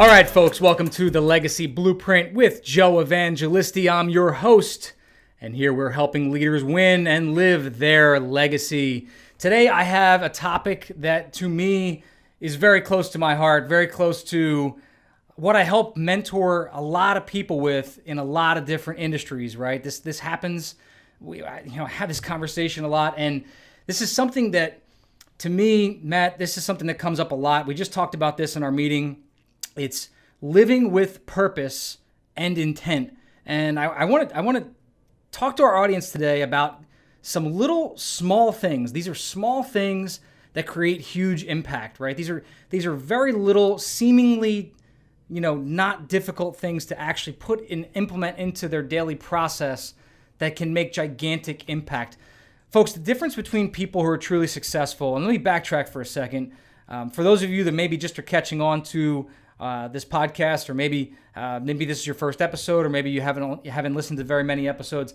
All right, folks, welcome to the Legacy Blueprint with Joe Evangelisti. I'm your host, and here we're helping leaders win and live their legacy. Today, I have a topic that, to me, is very close to my heart, very close to what I help mentor a lot of people with in a lot of different industries, right? This happens, I have this conversation a lot, and this is something that, to me, Matt, this is something that comes up a lot. We just talked about this in our meeting. It's living with purpose and intent. And I want to talk to our audience today about some little small things. These are small things that create huge impact, right? These are very little, seemingly, not difficult things to actually put and implement into their daily process that can make gigantic impact. Folks, the difference between people who are truly successful, and let me backtrack for a second. For those of you that maybe just are catching on to this podcast, or maybe this is your first episode, or maybe you haven't listened to very many episodes.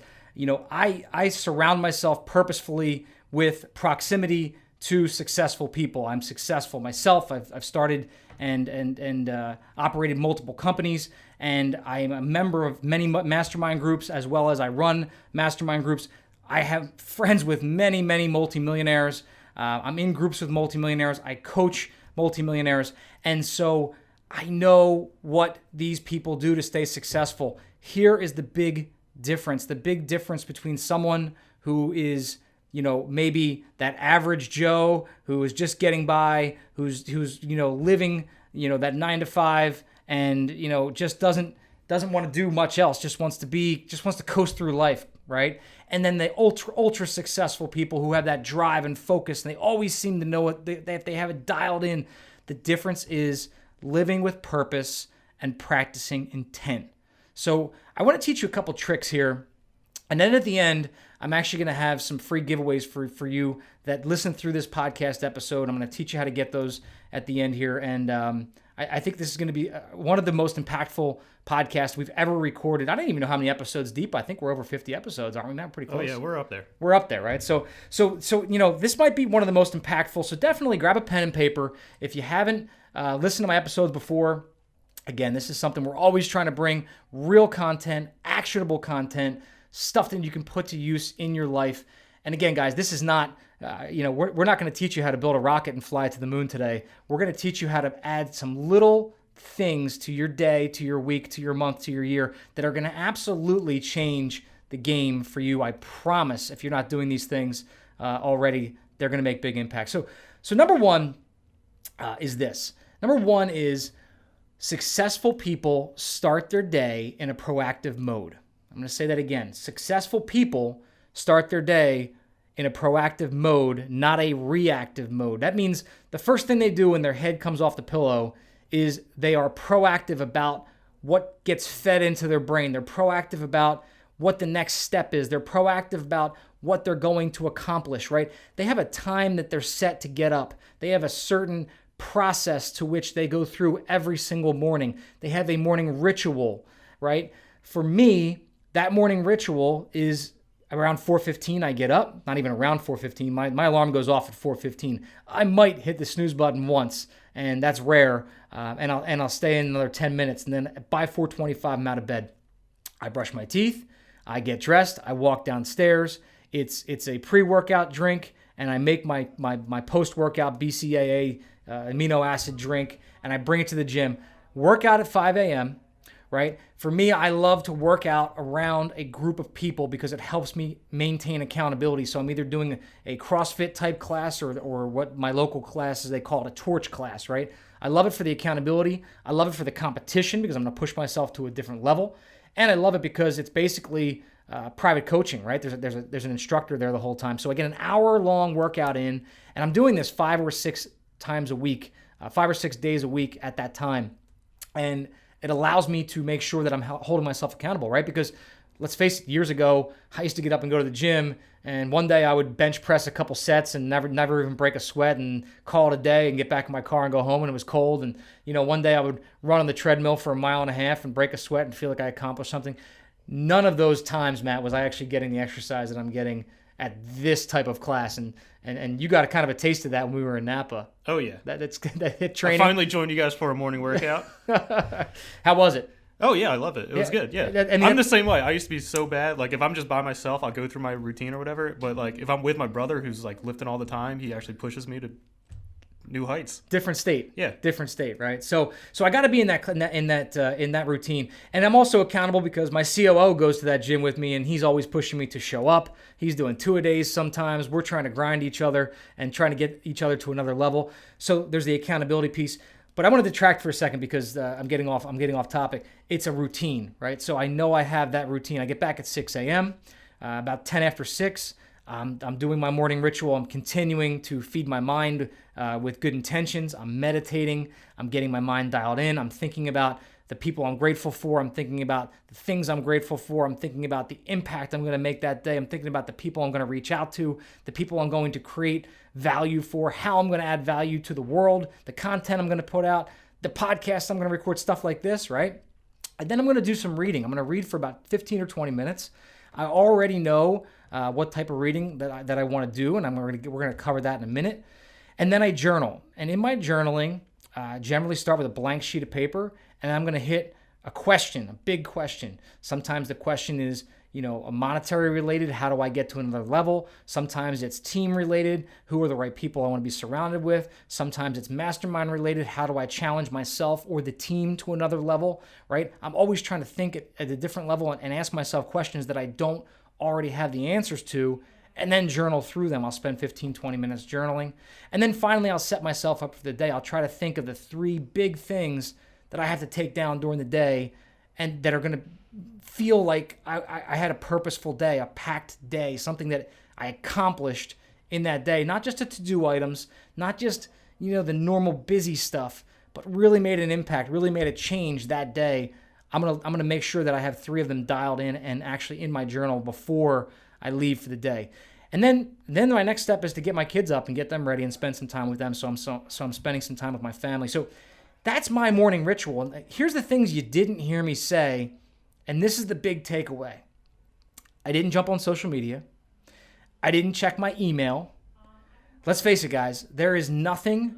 I surround myself purposefully with proximity to successful people. I'm successful myself. I've started and operated multiple companies, and I'm a member of many mastermind groups, as well as I run mastermind groups. I have friends with many multimillionaires. I'm in groups with multimillionaires. I coach multimillionaires, and so I know what these people do to stay successful. Here is the big difference. The big difference between someone who is, maybe that average Joe who is just getting by, who's living, that 9 to 5, and just doesn't want to do much else. Just wants to coast through life, right? And then the ultra successful people who have that drive and focus, and they always seem to know what they have it dialed in. The difference is living with purpose and practicing intent. So I want to teach you a couple tricks here. And then at the end, I'm actually going to have some free giveaways for you that listen through this podcast episode. I'm going to teach you how to get those at the end here. And I think this is going to be one of the most impactful podcasts we've ever recorded. I don't even know how many episodes deep. I think we're over 50 episodes, aren't we? Not pretty close. Oh yeah, we're up there. We're up there, right? So this might be one of the most impactful. So definitely grab a pen and paper. If you haven't listened to my episodes before, again, this is something we're always trying to bring: real content, actionable content, stuff that you can put to use in your life. And again, guys, this is not, we're not going to teach you how to build a rocket and fly to the moon today. We're going to teach you how to add some little things to your day, to your week, to your month, to your year that are going to absolutely change the game for you. I promise. If you're not doing these things already, they're going to make big impact. So number one is this. Number one is successful people start their day in a proactive mode. I'm going to say that again. Successful people start their day in a proactive mode, not a reactive mode. That means the first thing they do when their head comes off the pillow is they are proactive about what gets fed into their brain. They're proactive about what the next step is. They're proactive about what they're going to accomplish, right? They have a time that they're set to get up. They have a certain process to which they go through every single morning. They have a morning ritual, right? For me, that morning ritual is around 4:15. I get up, not even around 4:15. My alarm goes off at 4:15. I might hit the snooze button once, and that's rare. And I'll stay in another 10 minutes, and then by 4:25, I'm out of bed. I brush my teeth, I get dressed, I walk downstairs. It's a pre-workout drink, and I make my post-workout BCAA amino acid drink, and I bring it to the gym. Work out at 5 a.m., right? For me, I love to work out around a group of people because it helps me maintain accountability. So I'm either doing a CrossFit type class or what my local classes, they call it a torch class, right? I love it for the accountability. I love it for the competition because I'm going to push myself to a different level. And I love it because it's basically private coaching, right? There's an instructor there the whole time. So I get an hour-long workout in, and I'm doing this 5 or 6 times a week, 5 or 6 days a week at that time. And it allows me to make sure that I'm holding myself accountable, right? Because let's face it, years ago, I used to get up and go to the gym, and one day I would bench press a couple sets and never even break a sweat and call it a day and get back in my car and go home, and it was cold. And, one day I would run on the treadmill for 1.5 miles and break a sweat and feel like I accomplished something. None of those times, Matt, was I actually getting the exercise that I'm getting at this type of class, and you got a kind of a taste of that when we were in Napa. Oh yeah, That's that hit training. I finally joined you guys for a morning workout. How was it? Oh yeah, I love it. It was good. Yeah, I'm the same way. I used to be so bad. Like if I'm just by myself, I'll go through my routine or whatever. But like if I'm with my brother, who's like lifting all the time, he actually pushes me to new heights. Different state. Yeah. Different state, right? So I got to be in that routine, and I'm also accountable because my COO goes to that gym with me, and he's always pushing me to show up. He's doing 2-a-days sometimes. We're trying to grind each other and trying to get each other to another level. So there's the accountability piece. But I want to detract for a second because I'm getting off topic. It's a routine, right? So I know I have that routine. I get back at 6 a.m., about 10 after 6. I'm doing my morning ritual. I'm continuing to feed my mind with good intentions. I'm meditating. I'm getting my mind dialed in. I'm thinking about the people I'm grateful for. I'm thinking about the things I'm grateful for. I'm thinking about the impact I'm going to make that day. I'm thinking about the people I'm going to reach out to, the people I'm going to create value for, how I'm going to add value to the world, the content I'm going to put out, the podcast I'm going to record, stuff like this, right? And then I'm going to do some reading. I'm going to read for about 15 or 20 minutes. I already know what type of reading that I want to do, and we're going to cover that in a minute. And then I journal. And in my journaling, generally start with a blank sheet of paper, and I'm going to hit a question, a big question. Sometimes the question is, a monetary related, how do I get to another level? Sometimes it's team related, who are the right people I want to be surrounded with? Sometimes it's mastermind related, how do I challenge myself or the team to another level, right? I'm always trying to think at a different level and ask myself questions that I don't already have the answers to, and then journal through them. I'll spend 15, 20 minutes journaling. And then finally, I'll set myself up for the day. I'll try to think of the 3 big things that I have to take down during the day and that are going to feel like I had a purposeful day, a packed day, something that I accomplished in that day. Not just the to-do items, not just, the normal busy stuff, but really made an impact, really made a change that day. I'm gonna make sure that I have 3 of them dialed in and actually in my journal before I leave for the day. And then my next step is to get my kids up and get them ready and spend some time with them. So I'm spending some time with my family. So that's my morning ritual. And here's the things you didn't hear me say, and this is the big takeaway. I didn't jump on social media. I didn't check my email. Let's face it, guys, there is nothing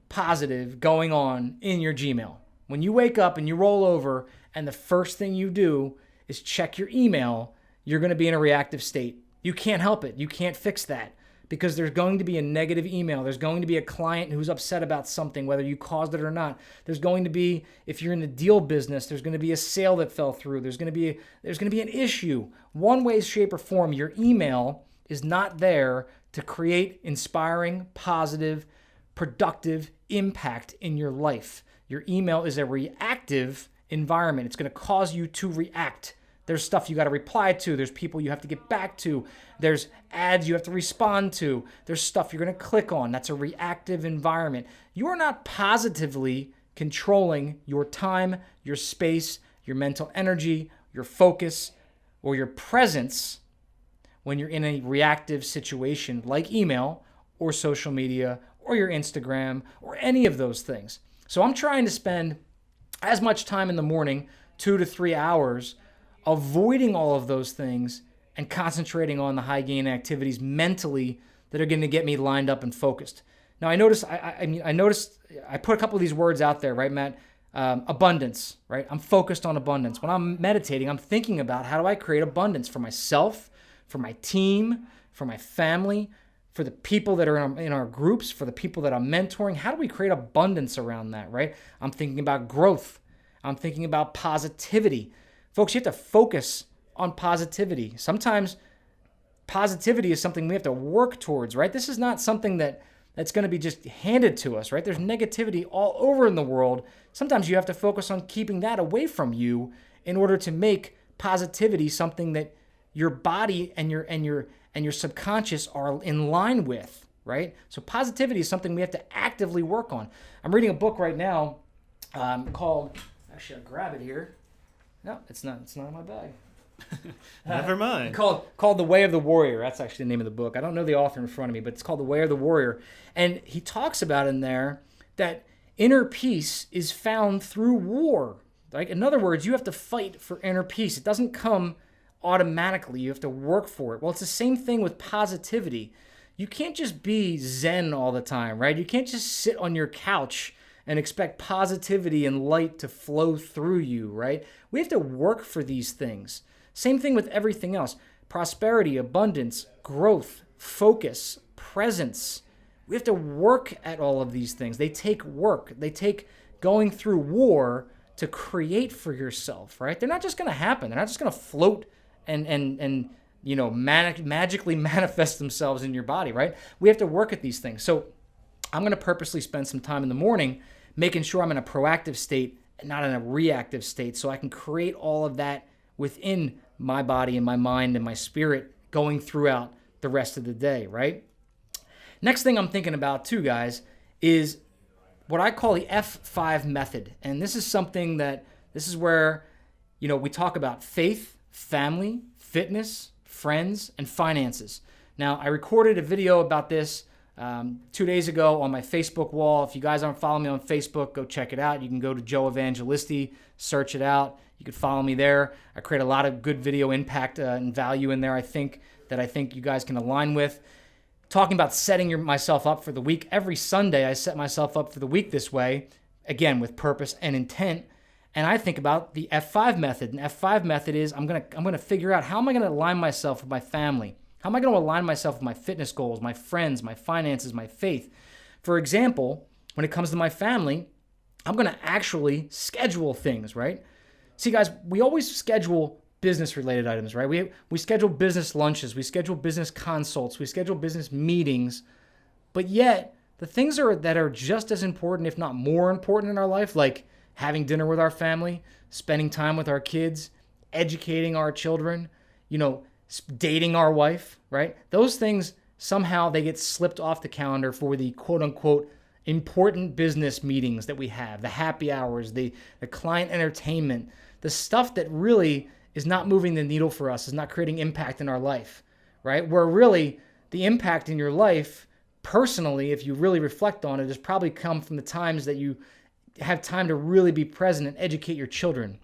positive going on in your Gmail. When you wake up and you roll over and the first thing you do is check your email, you're going to be in a reactive state. You can't help it. You can't fix that because there's going to be a negative email. There's going to be a client who's upset about something, whether you caused it or not. There's going to be, if you're in the deal business, there's going to be a sale that fell through. There's going to be an issue. One way, shape, or form, your email is not there to create inspiring, positive, productive impact in your life. Your email is a reactive environment. It's going to cause you to react. There's stuff you got to reply to. There's people you have to get back to. There's ads you have to respond to. There's stuff you're going to click on. That's a reactive environment. You are not positively controlling your time, your space, your mental energy, your focus, or your presence when you're in a reactive situation like email or social media or your Instagram or any of those things. So I'm trying to spend as much time in the morning, 2 to 3 hours, avoiding all of those things and concentrating on the high gain activities mentally that are going to get me lined up and focused. Now I noticed I put a couple of these words out there, right, Matt? Abundance, right? I'm focused on abundance. When I'm meditating, I'm thinking about how do I create abundance for myself, for my team, for my family, for the people that are in our groups, for the people that I'm mentoring. How do we create abundance around that, right? I'm thinking about growth. I'm thinking about positivity. Folks, you have to focus on positivity. Sometimes positivity is something we have to work towards, right? This is not something that's going to be just handed to us, right? There's negativity all over in the world. Sometimes you have to focus on keeping that away from you in order to make positivity something that your body and your subconscious are in line with, right? So positivity is something we have to actively work on. I'm reading a book right now called, actually I'll grab it here. No, it's not in my bag. Never mind. Called The Way of the Warrior. That's actually the name of the book. I don't know the author in front of me, but it's called The Way of the Warrior. And he talks about in there that inner peace is found through war. Like, in other words, you have to fight for inner peace. It doesn't come automatically. You have to work for it. Well, it's the same thing with positivity. You can't just be zen all the time, right? You can't just sit on your couch and expect positivity and light to flow through you, right? We have to work for these things. Same thing with everything else. Prosperity, abundance, growth, focus, presence. We have to work at all of these things. They take work. They take going through war to create for yourself, right? They're not just going to happen. They're not just going to float and magically manifest themselves in your body, right? We have to work at these things. So I'm going to purposely spend some time in the morning making sure I'm in a proactive state and not in a reactive state, so I can create all of that within my body and my mind and my spirit going throughout the rest of the day, right? Next thing I'm thinking about too, guys, is what I call the F5 method. And this is where, we talk about faith, family, fitness, friends, and finances. Now, I recorded a video about this 2 days ago on my Facebook wall. If you guys aren't following me on Facebook, go check it out. You can go to Joe Evangelisti, search it out. You can follow me there. I create a lot of good video impact and value in there, I think you guys can align with. Talking about setting myself up for the week. Every Sunday, I set myself up for the week this way, again, with purpose and intent. And I think about the F5 method. And F5 method is I'm gonna figure out, how am I gonna align myself with my family? How am I gonna align myself with my fitness goals, my friends, my finances, my faith? For example, when it comes to my family, I'm gonna actually schedule things, right? See, guys, we always schedule business-related items, right? We schedule business lunches, we schedule business consults, we schedule business meetings, but yet the things that are just as important, if not more important in our life, like having dinner with our family, spending time with our kids, educating our children, dating our wife, right? Those things, somehow they get slipped off the calendar for the quote-unquote important business meetings that we have, the happy hours, the client entertainment, the stuff that really is not moving the needle for us, is not creating impact in our life, right? Where really the impact in your life, personally, if you really reflect on it, has probably come from the times that you have time to really be present and educate your children.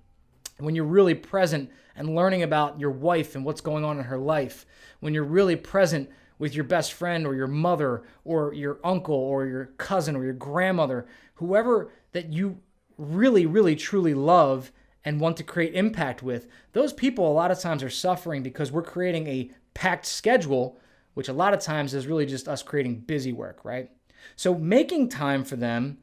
When you're really present and learning about your wife and what's going on in her life. When you're really present with your best friend or your mother or your uncle or your cousin or your grandmother, whoever that you really, really, truly love and want to create impact with, those people a lot of times are suffering because we're creating a packed schedule, which a lot of times is really just us creating busy work, right? So making time for them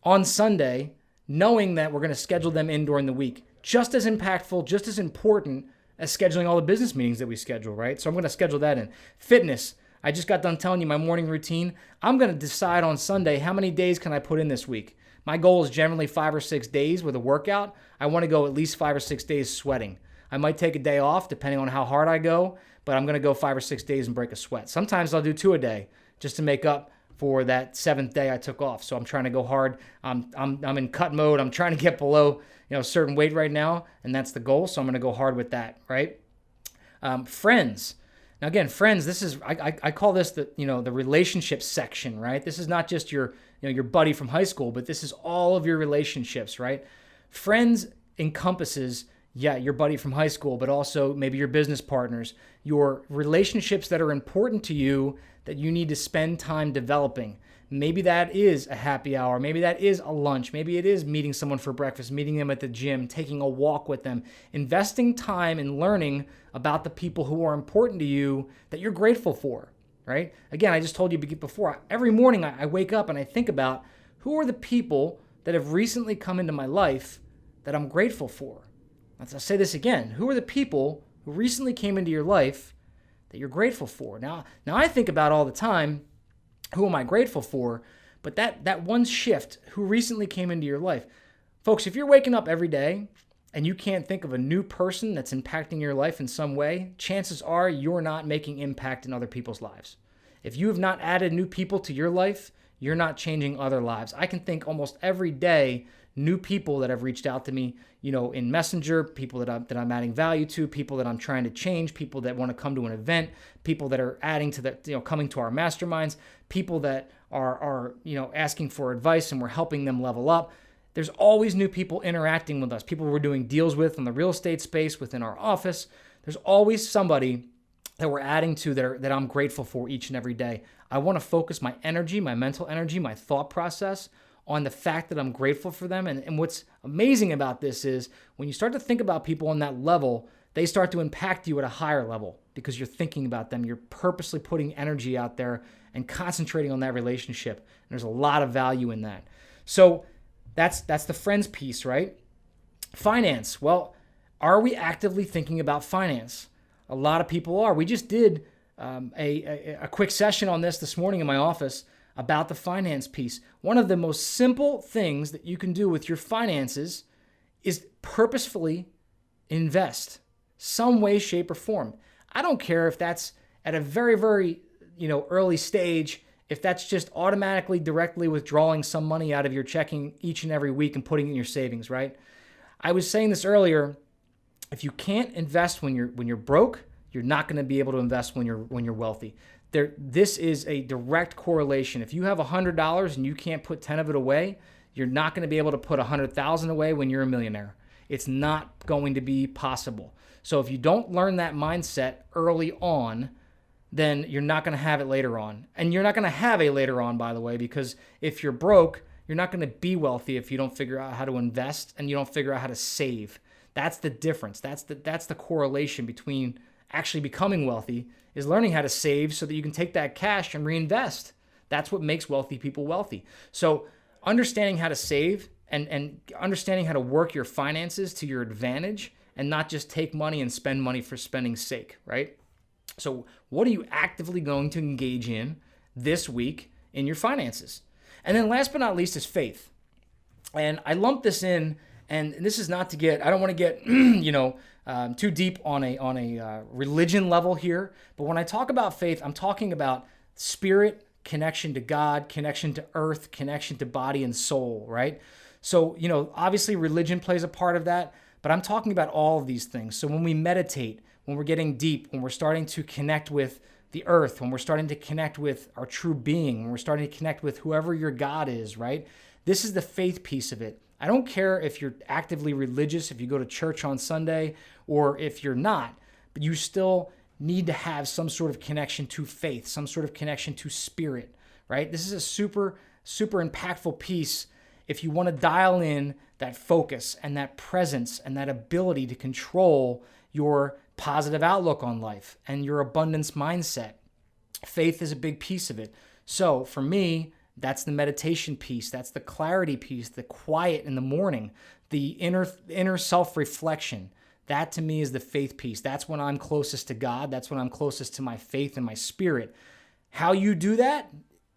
on Sunday, knowing that we're going to schedule them in during the week, just as impactful, just as important as scheduling all the business meetings that we schedule, right? So I'm going to schedule that in. Fitness. I just got done telling you my morning routine. I'm going to decide on Sunday how many days can I put in this week. My goal is generally 5 or 6 days with a workout. I want to go at least 5 or 6 days sweating. I might take a day off depending on how hard I go, but I'm going to go 5 or 6 days and break a sweat. Sometimes I'll do 2 a day just to make up for that 7th day I took off. So I'm trying to go hard. I'm in cut mode. I'm trying to get below a certain weight right now, and that's the goal. So I'm going to go hard with that, right? Friends. Now again, friends. This is I call this the relationship section, right? This is not just your buddy from high school, but this is all of your relationships, right? Friends encompasses your buddy from high school, but also maybe your business partners, your relationships that are important to you that you need to spend time developing. Maybe that is a happy hour. Maybe that is a lunch. Maybe it is meeting someone for breakfast, meeting them at the gym, taking a walk with them, investing time in learning about the people who are important to you that you're grateful for, right? Again, I just told you before, every morning I wake up and I think about who are the people that have recently come into my life that I'm grateful for. I'll say this again. Who are the people who recently came into your life that you're grateful for? Now I think about all the time, who am I grateful for? But that one shift, who recently came into your life. Folks, if you're waking up every day and you can't think of a new person that's impacting your life in some way, chances are you're not making impact in other people's lives. If you have not added new people to your life, you're not changing other lives. I can think almost every day new people that have reached out to me, in Messenger, people that I'm adding value to, people that I'm trying to change, people that want to come to an event, people that are adding to the, coming to our masterminds, people that are asking for advice and we're helping them level up. There's always new people interacting with us, people we're doing deals with in the real estate space, within our office. There's always somebody that we're adding to that I'm grateful for each and every day. I want to focus my energy, my mental energy, my thought process on the fact that I'm grateful for them. And what's amazing about this is when you start to think about people on that level, they start to impact you at a higher level because you're thinking about them. You're purposely putting energy out there and concentrating on that relationship. And there's a lot of value in that. So that's the friends piece, right? Finance. Well, are we actively thinking about finance? A lot of people are. We just did a quick session on this morning in my office about the finance piece. One of the most simple things that you can do with your finances is purposefully invest some way, shape, or form. I don't care if that's at a very, very early stage, if that's just automatically directly withdrawing some money out of your checking each and every week and putting it in your savings, right? I was saying this earlier. If you can't invest when you're broke, you're not going to be able to invest when you're wealthy. This is a direct correlation. If you have $100 and you can't put 10 of it away, you're not going to be able to put 100,000 away when you're a millionaire. It's not going to be possible. So if you don't learn that mindset early on, then you're not going to have it later on. And you're not going to have a later on, by the way, because if you're broke, you're not going to be wealthy if you don't figure out how to invest and you don't figure out how to save. That's the difference. That's the correlation between actually becoming wealthy is learning how to save so that you can take that cash and reinvest. That's what makes wealthy people wealthy. So understanding how to save and understanding how to work your finances to your advantage and not just take money and spend money for spending's sake, right? So what are you actively going to engage in this week in your finances? And then last but not least is faith. And I lump this in, and this is not to get, I don't want to get, too deep on a religion level here. But when I talk about faith, I'm talking about spirit, connection to God, connection to earth, connection to body and soul, right? So, obviously religion plays a part of that, but I'm talking about all of these things. So when we meditate, when we're getting deep, when we're starting to connect with the earth, when we're starting to connect with our true being, when we're starting to connect with whoever your God is, right? This is the faith piece of it. I don't care if you're actively religious, if you go to church on Sunday, or if you're not, but you still need to have some sort of connection to faith, some sort of connection to spirit, right? This is a super, super impactful piece if you want to dial in that focus and that presence and that ability to control your positive outlook on life and your abundance mindset. Faith is a big piece of it. So for me, that's the meditation piece. That's the clarity piece, the quiet in the morning, the inner self-reflection. That to me is the faith piece. That's when I'm closest to God. That's when I'm closest to my faith and my spirit. How you do that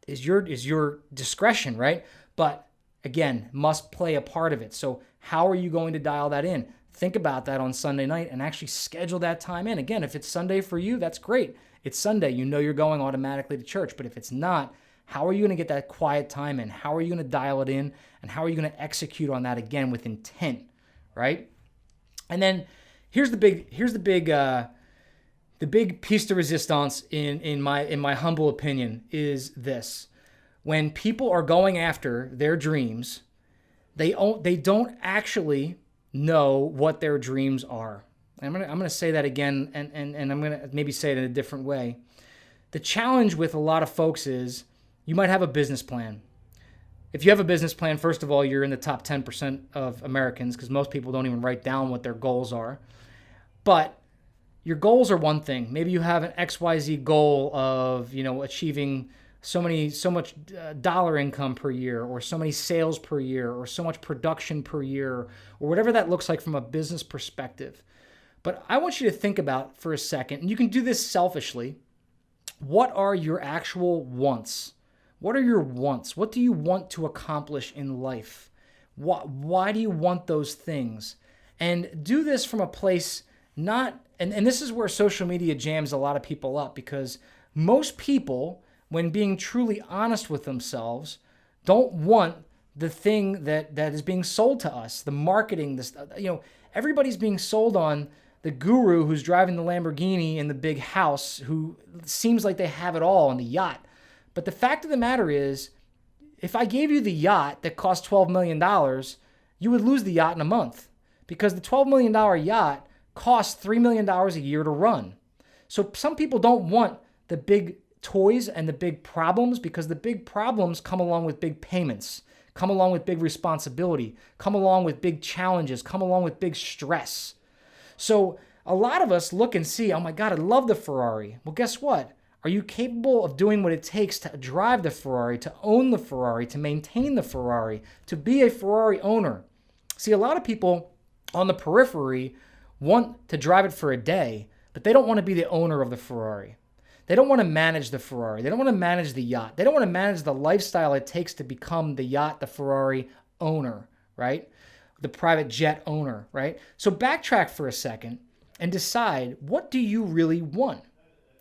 is your discretion, right? But again, must play a part of it. So how are you going to dial that in? Think about that on Sunday night and actually schedule that time in. Again, if it's Sunday for you, that's great. It's Sunday. You know you're going automatically to church. But if it's not, how are you going to get that quiet time in? How are you going to dial it in? And how are you going to execute on that again with intent, right? And then here's the big piece de resistance in my humble opinion is this. When people are going after their dreams, they don't actually know what their dreams are. And I'm gonna say that again, and I'm gonna maybe say it in a different way. The challenge with a lot of folks is you might have a business plan. If you have a business plan, first of all, you're in the top 10% of Americans because most people don't even write down what their goals are. But your goals are one thing. Maybe you have an XYZ goal of, achieving so much dollar income per year, or so many sales per year, or so much production per year, or whatever that looks like from a business perspective. But I want you to think about for a second, and you can do this selfishly. What are your actual wants? What are your wants? What do you want to accomplish in life? Why do you want those things? And do this from a place and this is where social media jams a lot of people up, because most people, when being truly honest with themselves, don't want the thing that is being sold to us, the marketing, everybody's being sold on the guru who's driving the Lamborghini in the big house, who seems like they have it all on the yacht. But the fact of the matter is, if I gave you the yacht that cost $12 million, you would lose the yacht in a month, because the $12 million yacht costs $3 million a year to run. So some people don't want the big toys and the big problems because the big problems come along with big payments, come along with big responsibility, come along with big challenges, come along with big stress. So a lot of us look and see, oh my God, I love the Ferrari. Well, guess what? Are you capable of doing what it takes to drive the Ferrari, to own the Ferrari, to maintain the Ferrari, to be a Ferrari owner? See, a lot of people on the periphery want to drive it for a day, but they don't want to be the owner of the Ferrari. They don't want to manage the Ferrari. They don't want to manage the yacht. They don't want to manage the lifestyle it takes to become the yacht, the Ferrari owner, right? The private jet owner, right? So backtrack for a second and decide, what do you really want?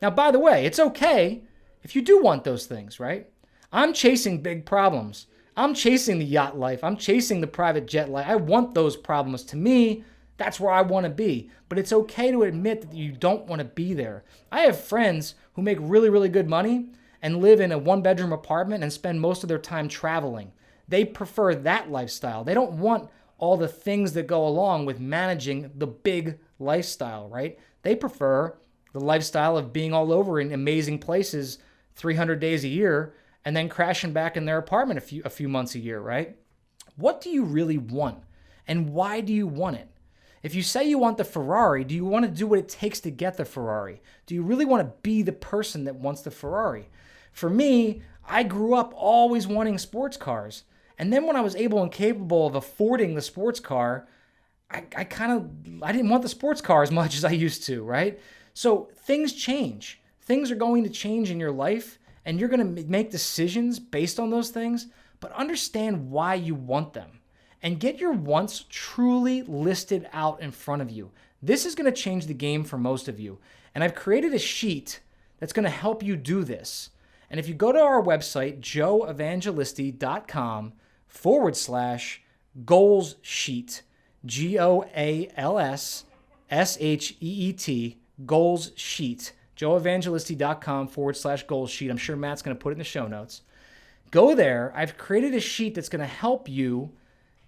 Now, by the way, it's okay if you do want those things, right? I'm chasing big problems. I'm chasing the yacht life. I'm chasing the private jet life. I want those problems. To me, that's where I want to be. But it's okay to admit that you don't want to be there. I have friends who make really, really good money and live in a one-bedroom apartment and spend most of their time traveling. They prefer that lifestyle. They don't want all the things that go along with managing the big lifestyle, right? They prefer the lifestyle of being all over in amazing places 300 days a year and then crashing back in their apartment a few months a year, right? What do you really want? And why do you want it? If you say you want the Ferrari, do you want to do what it takes to get the Ferrari? Do you really want to be the person that wants the Ferrari? For me, I grew up always wanting sports cars. And then when I was able and capable of affording the sports car, I didn't want the sports car as much as I used to, right? So things change. Things are going to change in your life, and you're going to make decisions based on those things, but understand why you want them. And get your wants truly listed out in front of you. This is going to change the game for most of you. And I've created a sheet that's going to help you do this. And if you go to our website, joeevangelisti.com/goals sheet, GOALSSHEET, goals sheet, joeevangelisti.com/goals sheet. I'm sure Matt's going to put it in the show notes. Go there. I've created a sheet that's going to help you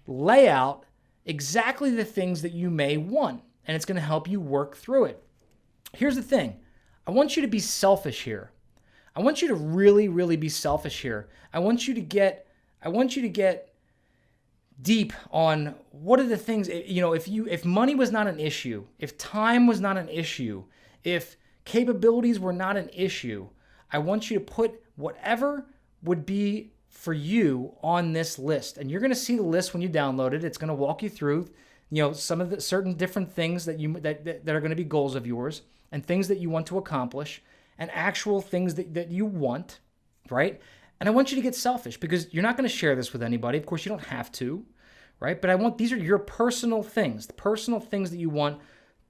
lay out exactly the things that you may want, and it's going to help you work through it. Here's the thing. I want you to be selfish here. I want you to really, really be selfish here. I want you to get deep on what are the things, if money was not an issue, if time was not an issue, if capabilities were not an issue, I want you to put whatever would be for you on this list. And you're going to see the list when you download it. It's going to walk you through, some of the certain different things that are going to be goals of yours and things that you want to accomplish and actual things that you want, right? And I want you to get selfish because you're not going to share this with anybody. Of course, you don't have to, right? But these are your personal things, the personal things that you want,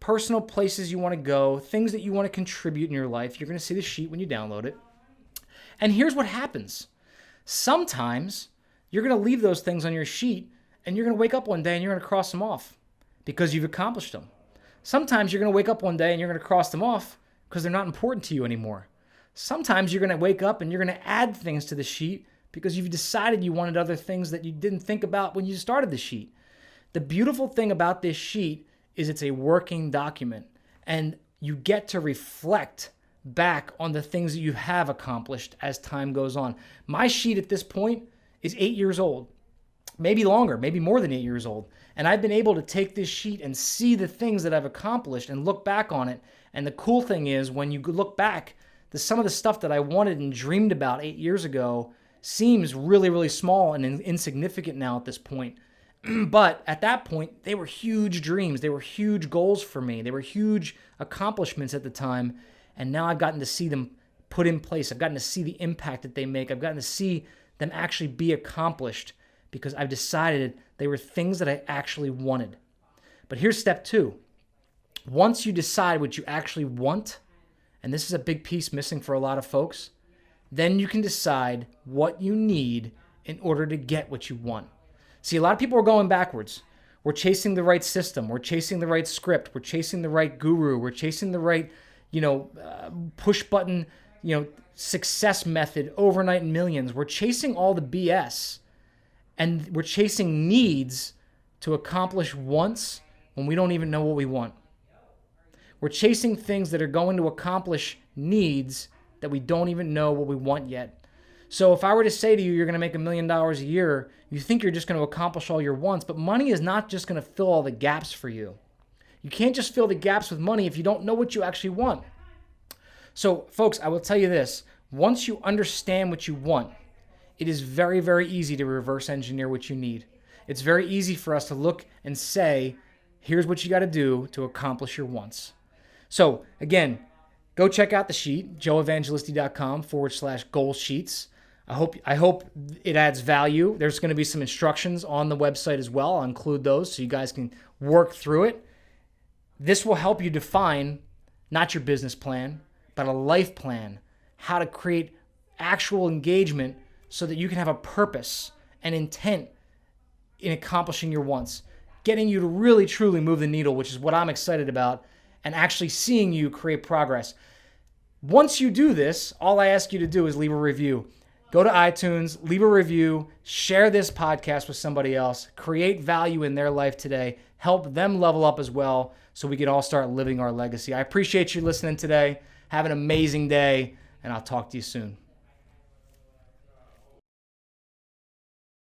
personal places you want to go, things that you want to contribute in your life. You're going to see the sheet when you download it. And here's what happens. Sometimes you're going to leave those things on your sheet and you're going to wake up one day and you're going to cross them off because you've accomplished them. Sometimes you're going to wake up one day and you're going to cross them off because they're not important to you anymore. Sometimes you're going to wake up and you're going to add things to the sheet because you've decided you wanted other things that you didn't think about when you started the sheet. The beautiful thing about this sheet is it's a working document and you get to reflect back on the things that you have accomplished as time goes on. My sheet at this point is 8 years old, maybe longer, maybe more than 8 years old. And I've been able to take this sheet and see the things that I've accomplished and look back on it. And the cool thing is when you look back, some of the stuff that I wanted and dreamed about 8 years ago seems really, really small and insignificant now at this point. But at that point, they were huge dreams. They were huge goals for me. They were huge accomplishments at the time. And now I've gotten to see them put in place. I've gotten to see the impact that they make. I've gotten to see them actually be accomplished because I've decided they were things that I actually wanted. But here's step 2. Once you decide what you actually want, and this is a big piece missing for a lot of folks, then you can decide what you need in order to get what you want. See, a lot of people are going backwards. We're chasing the right system. We're chasing the right script. We're chasing the right guru. We're chasing the right push button, success method, overnight millions. We're chasing all the BS and we're chasing needs to accomplish wants when we don't even know what we want. We're chasing things that are going to accomplish needs that we don't even know what we want yet. So if I were to say to you, you're going to make $1 million a year, you think you're just going to accomplish all your wants, but money is not just going to fill all the gaps for you. You can't just fill the gaps with money if you don't know what you actually want. So folks, I will tell you this. Once you understand what you want, it is very, very easy to reverse engineer what you need. It's very easy for us to look and say, here's what you got to do to accomplish your wants. So again, go check out the sheet, joeevangelisti.com/goal sheets. I hope it adds value. There's going to be some instructions on the website as well. I'll include those so you guys can work through it. This will help you define not your business plan, but a life plan, how to create actual engagement so that you can have a purpose and intent in accomplishing your wants, getting you to really, truly move the needle, which is what I'm excited about, and actually seeing you create progress. Once you do this, all I ask you to do is leave a review. Go to iTunes, leave a review, share this podcast with somebody else, create value in their life today, help them level up as well so we can all start living our legacy. I appreciate you listening today. Have an amazing day, and I'll talk to you soon.